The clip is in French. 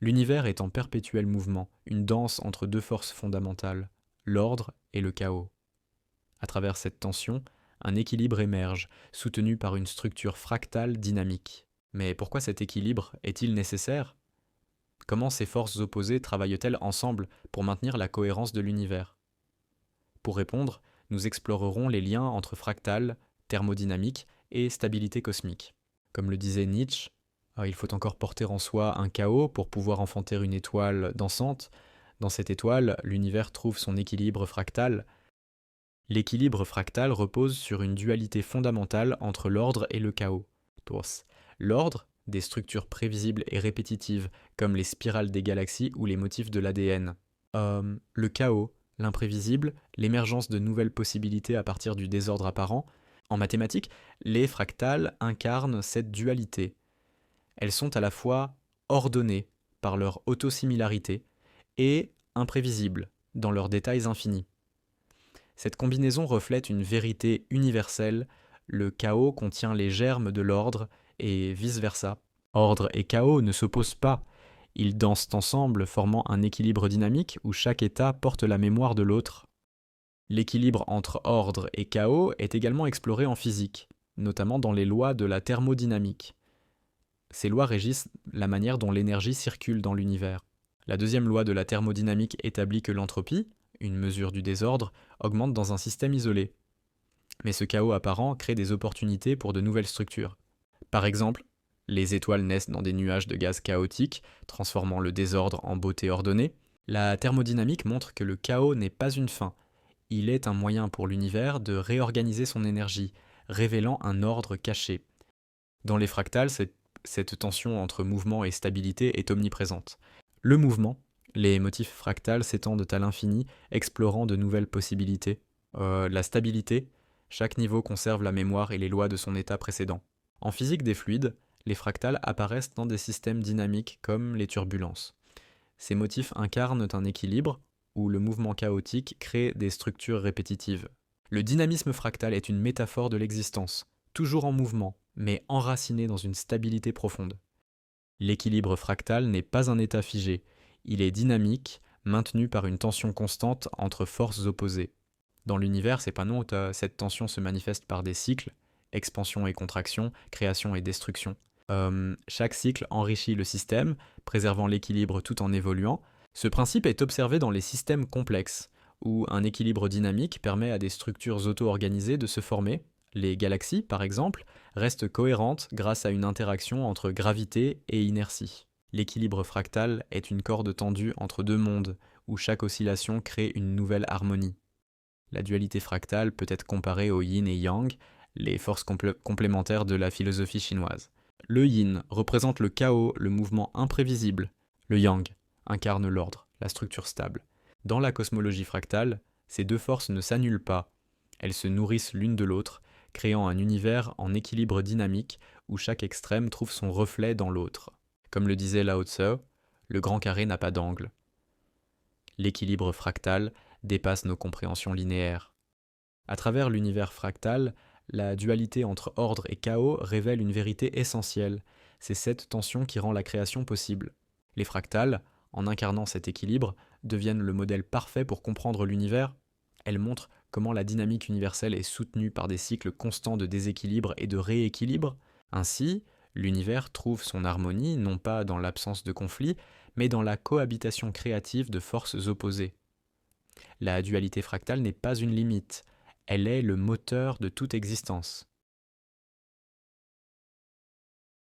L'univers est en perpétuel mouvement, une danse entre deux forces fondamentales, l'ordre et le chaos. À travers cette tension, un équilibre émerge, soutenu par une structure fractale dynamique. Mais pourquoi cet équilibre est-il nécessaire? Comment ces forces opposées travaillent-elles ensemble pour maintenir la cohérence de l'univers? Pour répondre, nous explorerons les liens entre fractal, thermodynamique et stabilité cosmique. Comme le disait Nietzsche, il faut encore porter en soi un chaos pour pouvoir enfanter une étoile dansante. Dans cette étoile, l'univers trouve son équilibre fractal. L'équilibre fractal repose sur une dualité fondamentale entre l'ordre et le chaos. L'ordre, des structures prévisibles et répétitives, comme les spirales des galaxies ou les motifs de l'ADN. Le chaos, l'imprévisible, l'émergence de nouvelles possibilités à partir du désordre apparent. En mathématiques, les fractales incarnent cette dualité. Elles sont à la fois ordonnées par leur autosimilarité et imprévisibles dans leurs détails infinis. Cette combinaison reflète une vérité universelle, le chaos contient les germes de l'ordre et vice-versa. Ordre et chaos ne s'opposent pas, ils dansent ensemble formant un équilibre dynamique où chaque état porte la mémoire de l'autre. L'équilibre entre ordre et chaos est également exploré en physique, notamment dans les lois de la thermodynamique. Ces lois régissent la manière dont l'énergie circule dans l'univers. La deuxième loi de la thermodynamique établit que l'entropie, une mesure du désordre, augmente dans un système isolé. Mais ce chaos apparent crée des opportunités pour de nouvelles structures. Par exemple, les étoiles naissent dans des nuages de gaz chaotiques, transformant le désordre en beauté ordonnée. La thermodynamique montre que le chaos n'est pas une fin. Il est un moyen pour l'univers de réorganiser son énergie, révélant un ordre caché. Dans les fractales, cette tension entre mouvement et stabilité est omniprésente. Le mouvement, les motifs fractales s'étendent à l'infini, explorant de nouvelles possibilités. La stabilité, chaque niveau conserve la mémoire et les lois de son état précédent. En physique des fluides, les fractales apparaissent dans des systèmes dynamiques comme les turbulences. Ces motifs incarnent un équilibre où le mouvement chaotique crée des structures répétitives. Le dynamisme fractal est une métaphore de l'existence, toujours en mouvement, mais enraciné dans une stabilité profonde. L'équilibre fractal n'est pas un état figé, il est dynamique, maintenu par une tension constante entre forces opposées. Dans l'univers, cette tension se manifeste par des cycles, expansion et contraction, création et destruction. Chaque cycle enrichit le système, préservant l'équilibre tout en évoluant. Ce principe est observé dans les systèmes complexes, où un équilibre dynamique permet à des structures auto-organisées de se former. Les galaxies, par exemple, restent cohérentes grâce à une interaction entre gravité et inertie. L'équilibre fractal est une corde tendue entre deux mondes, où chaque oscillation crée une nouvelle harmonie. La dualité fractale peut être comparée au yin et yang, les forces complémentaires de la philosophie chinoise. Le yin représente le chaos, le mouvement imprévisible. Le yang incarne l'ordre, la structure stable. Dans la cosmologie fractale, ces deux forces ne s'annulent pas. Elles se nourrissent l'une de l'autre, créant un univers en équilibre dynamique où chaque extrême trouve son reflet dans l'autre. Comme le disait Lao Tzu, le grand carré n'a pas d'angle. L'équilibre fractal dépasse nos compréhensions linéaires. À travers l'univers fractal, la dualité entre ordre et chaos révèle une vérité essentielle. C'est cette tension qui rend la création possible. Les fractales, en incarnant cet équilibre, deviennent le modèle parfait pour comprendre l'univers. Elles montrent comment la dynamique universelle est soutenue par des cycles constants de déséquilibre et de rééquilibre. Ainsi, l'univers trouve son harmonie non pas dans l'absence de conflit, mais dans la cohabitation créative de forces opposées. La dualité fractale n'est pas une limite, elle est le moteur de toute existence.